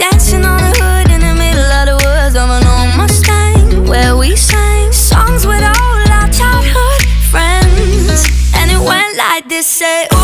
Dancing on the hood in the middle of the woods of an old Mustang, where we sang songs with all our childhood friends. And it went like this, say, ooh.